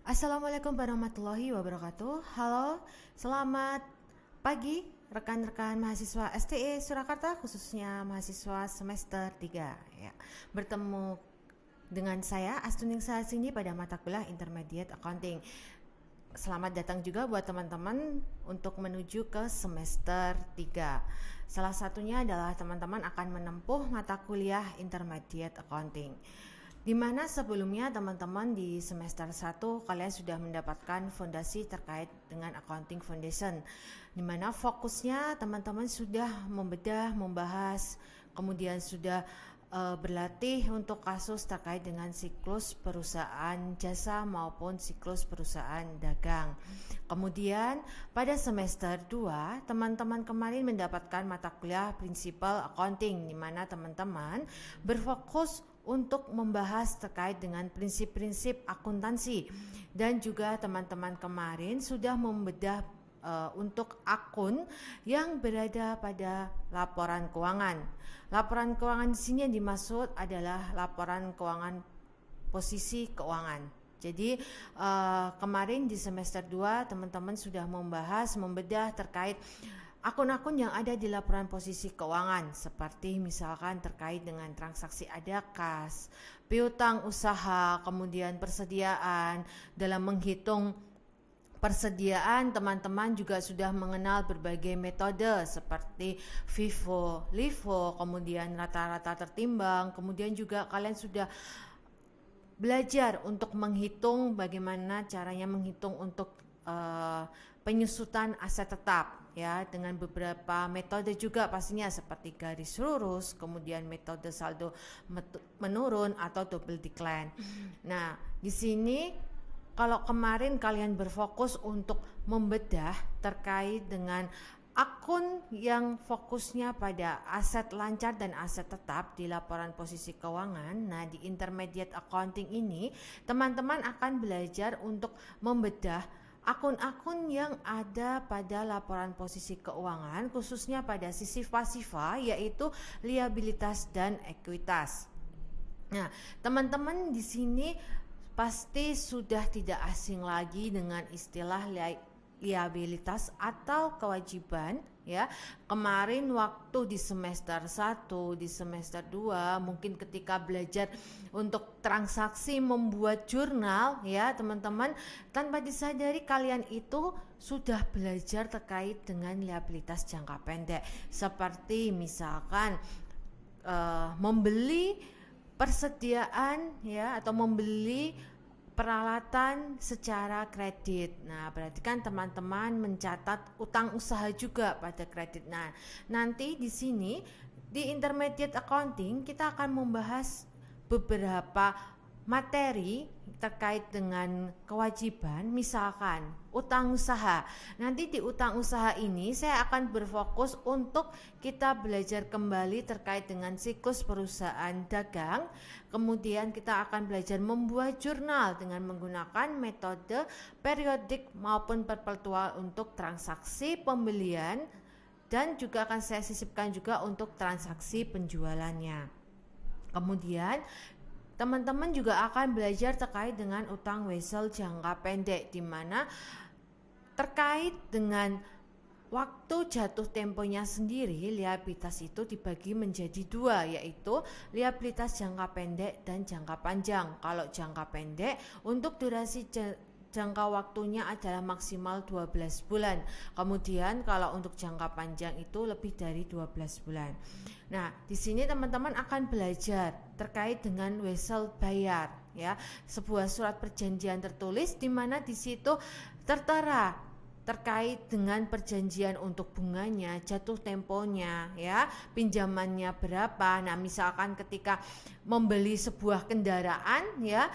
Assalamualaikum warahmatullahi wabarakatuh. Halo, selamat pagi rekan-rekan mahasiswa STI Surakarta, khususnya mahasiswa semester 3 ya. Bertemu dengan saya Astuning Sahasini pada mata kuliah Intermediate Accounting. Selamat datang juga buat teman-teman untuk menuju ke semester 3. Salah satunya adalah teman-teman akan menempuh mata kuliah Intermediate Accounting, di mana sebelumnya teman-teman di semester 1 kalian sudah mendapatkan fondasi terkait dengan Accounting Foundation, di mana fokusnya teman-teman sudah membedah, membahas, kemudian sudah berlatih untuk kasus terkait dengan siklus perusahaan jasa maupun siklus perusahaan dagang. Kemudian pada semester 2 teman-teman kemarin mendapatkan mata kuliah Principal Accounting, di mana teman-teman berfokus untuk membahas terkait dengan prinsip-prinsip akuntansi, dan juga teman-teman kemarin sudah membedah untuk akun yang berada pada laporan keuangan. Laporan keuangan di sini yang dimaksud adalah laporan keuangan posisi keuangan. Jadi kemarin di semester 2 teman-teman sudah membahas, membedah terkait akun-akun yang ada di laporan posisi keuangan, seperti misalkan terkait dengan transaksi ada kas, piutang usaha, kemudian persediaan. Dalam menghitung persediaan, teman-teman juga sudah mengenal berbagai metode seperti FIFO, LIFO, kemudian rata-rata tertimbang. Kemudian juga kalian sudah belajar untuk menghitung bagaimana caranya menghitung untuk penyusutan aset tetap ya, dengan beberapa metode juga pastinya, seperti garis lurus, kemudian metode saldo menurun atau double decline. Nah, di sini kalau kemarin kalian berfokus untuk membedah terkait dengan akun yang fokusnya pada aset lancar dan aset tetap di laporan posisi keuangan. Nah, di Intermediate Accounting ini teman-teman akan belajar untuk membedah akun-akun yang ada pada laporan posisi keuangan, khususnya pada sisi pasifa, yaitu liabilitas dan ekuitas. Nah, teman-teman di sini pasti sudah tidak asing lagi dengan istilah liabilitas atau kewajiban ya. Kemarin waktu di semester 1, di semester 2, mungkin ketika belajar untuk transaksi membuat jurnal ya teman-teman, tanpa disadari kalian itu sudah belajar terkait dengan liabilitas jangka pendek, seperti misalkan membeli persediaan ya, atau membeli peralatan secara kredit. Nah, berarti kan teman-teman mencatat utang usaha juga pada kredit. Nah, nanti di sini di Intermediate Accounting kita akan membahas beberapa materi terkait dengan kewajiban, misalkan utang usaha. Nanti di utang usaha ini saya akan berfokus untuk kita belajar kembali terkait dengan siklus perusahaan dagang. Kemudian kita akan belajar membuat jurnal dengan menggunakan metode periodik maupun perpetual untuk transaksi pembelian, dan juga akan saya sisipkan juga untuk transaksi penjualannya. Kemudian teman-teman juga akan belajar terkait dengan utang wesel jangka pendek, di mana terkait dengan waktu jatuh temponya sendiri, liabilitas itu dibagi menjadi dua, yaitu liabilitas jangka pendek dan jangka panjang. Kalau jangka pendek untuk durasi jangka waktunya adalah maksimal 12 bulan. Kemudian kalau untuk jangka panjang itu lebih dari 12 bulan. Nah, di sini teman-teman akan belajar terkait dengan wesel bayar ya, sebuah surat perjanjian tertulis di mana di situ tertera terkait dengan perjanjian untuk bunganya, jatuh temponya ya, pinjamannya berapa. Nah, misalkan ketika membeli sebuah kendaraan ya,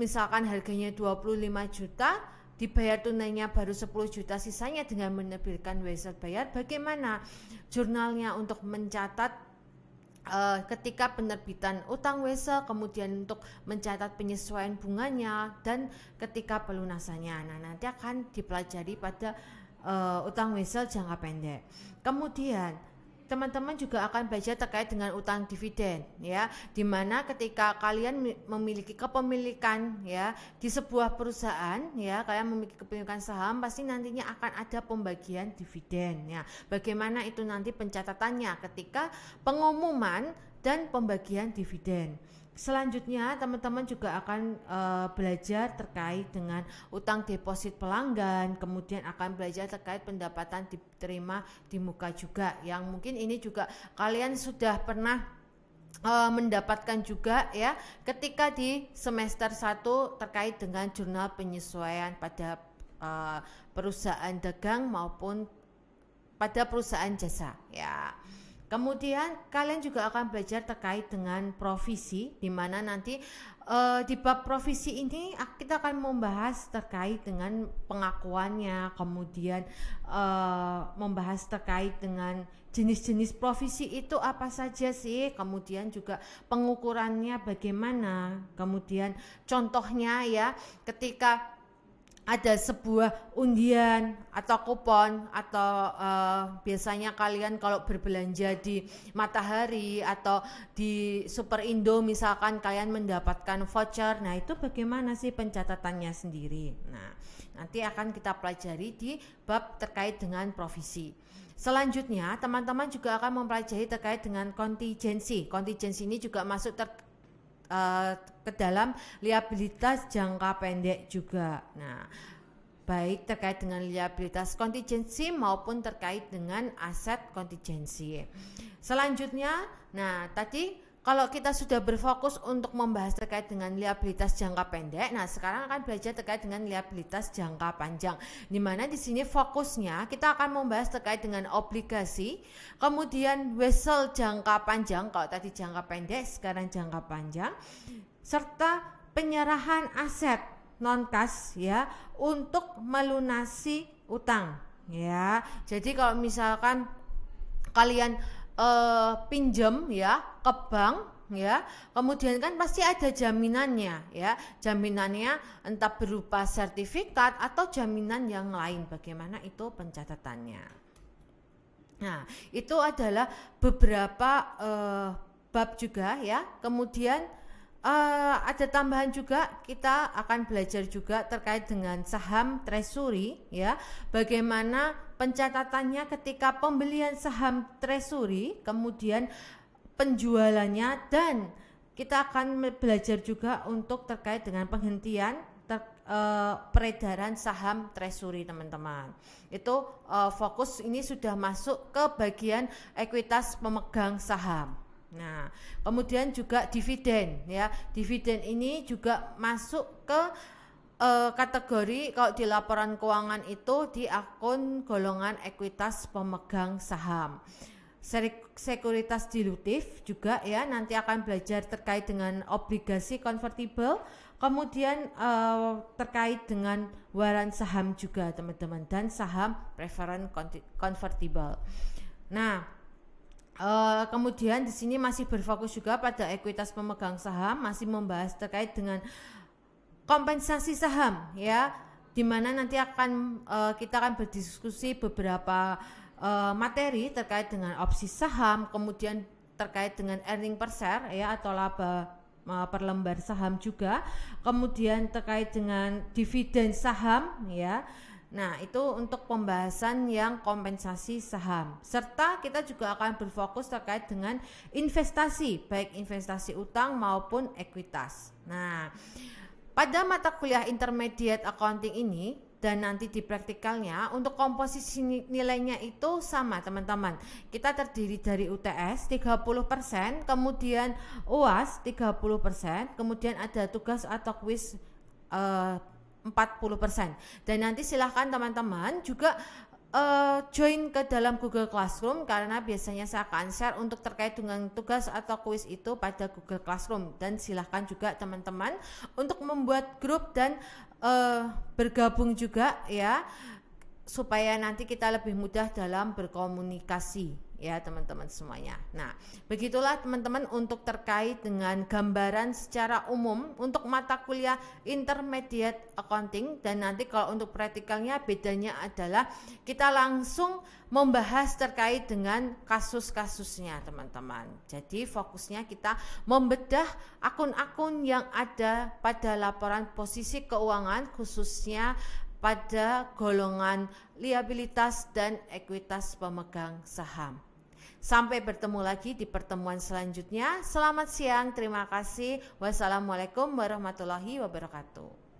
misalkan harganya 25 juta, dibayar tunainya baru 10 juta, sisanya dengan menerbitkan wesel bayar. Bagaimana jurnalnya untuk mencatat ketika penerbitan utang wesel, kemudian untuk mencatat penyesuaian bunganya, dan ketika pelunasannya. Nah, nanti akan dipelajari pada utang wesel jangka pendek. Kemudian teman-teman juga akan belajar terkait dengan utang dividen ya, dimana ketika kalian memiliki kepemilikan ya di sebuah perusahaan ya, kalian memiliki kepemilikan saham, pasti nantinya akan ada pembagian dividen ya. Bagaimana itu nanti pencatatannya ketika pengumuman dan pembagian dividen. Selanjutnya teman-teman juga akan belajar terkait dengan utang deposit pelanggan, kemudian akan belajar terkait pendapatan diterima di muka juga, yang mungkin ini juga kalian sudah pernah mendapatkan juga ya ketika di semester 1 terkait dengan jurnal penyesuaian pada perusahaan dagang maupun pada perusahaan jasa ya. Kemudian kalian juga akan belajar terkait dengan provisi, di mana nanti di bab provisi ini kita akan membahas terkait dengan pengakuannya, kemudian membahas terkait dengan jenis-jenis provisi itu apa saja sih, kemudian juga pengukurannya bagaimana, kemudian contohnya ya ketika ada sebuah undian atau kupon atau biasanya kalian kalau berbelanja di Matahari atau di Superindo misalkan kalian mendapatkan voucher, nah itu bagaimana sih pencatatannya sendiri. Nah nanti akan kita pelajari di bab terkait dengan provisi. Selanjutnya teman-teman juga akan mempelajari terkait dengan kontingensi. Kontingensi ini juga masuk ke dalam liabilitas jangka pendek juga. Nah, baik terkait dengan liabilitas kontingensi maupun terkait dengan aset kontingensi. Selanjutnya, nah tadi kalau kita sudah berfokus untuk membahas terkait dengan liabilitas jangka pendek, nah sekarang akan belajar terkait dengan liabilitas jangka panjang. Di mana di sini fokusnya kita akan membahas terkait dengan obligasi, kemudian wesel jangka panjang, kalau tadi jangka pendek, sekarang jangka panjang, serta penyerahan aset non kas ya untuk melunasi utang ya. Jadi kalau misalkan kalian pinjam ya ke bank ya, kemudian kan pasti ada jaminannya ya, jaminannya entah berupa sertifikat atau jaminan yang lain, bagaimana itu pencatatannya. Nah itu adalah beberapa bab juga ya. Kemudian ada tambahan juga, kita akan belajar juga terkait dengan saham treasury ya, bagaimana pencatatannya ketika pembelian saham treasury, kemudian penjualannya, dan kita akan belajar juga untuk terkait dengan penghentian peredaran saham treasury teman-teman. Itu fokus ini sudah masuk ke bagian ekuitas pemegang saham. Nah, kemudian juga dividen ya. Dividen ini juga masuk ke kategori kalau di laporan keuangan itu di akun golongan ekuitas pemegang saham. Sekuritas dilutif juga ya, nanti akan belajar terkait dengan obligasi konvertibel, kemudian terkait dengan waran saham juga teman-teman, dan saham preference convertible. Nah, kemudian di sini masih berfokus juga pada ekuitas pemegang saham, masih membahas terkait dengan kompensasi saham ya, dimana nanti akan kita akan berdiskusi beberapa materi terkait dengan opsi saham, kemudian terkait dengan earning per share ya atau laba per lembar saham juga, kemudian terkait dengan dividen saham ya. Nah itu untuk pembahasan yang kompensasi saham, serta kita juga akan berfokus terkait dengan investasi, baik investasi utang maupun ekuitas. Nah pada mata kuliah intermediate accounting ini dan nanti di praktikalnya, untuk komposisi nilainya itu sama teman-teman. Kita terdiri dari UTS 30%, kemudian UAS 30%, kemudian ada tugas atau kuis 40%. Dan nanti silahkan teman-teman juga join ke dalam Google Classroom, karena biasanya saya akan share untuk terkait dengan tugas atau kuis itu pada Google Classroom. Dan silahkan juga teman-teman untuk membuat grup dan bergabung juga ya, supaya nanti kita lebih mudah dalam berkomunikasi ya teman-teman semuanya. Nah, begitulah teman-teman untuk terkait dengan gambaran secara umum untuk mata kuliah intermediate accounting, dan nanti kalau untuk praktikalnya bedanya adalah kita langsung membahas terkait dengan kasus-kasusnya teman-teman. Jadi fokusnya kita membedah akun-akun yang ada pada laporan posisi keuangan, khususnya pada golongan liabilitas dan ekuitas pemegang saham. Sampai bertemu lagi di pertemuan selanjutnya. Selamat siang, terima kasih. Wassalamualaikum warahmatullahi wabarakatuh.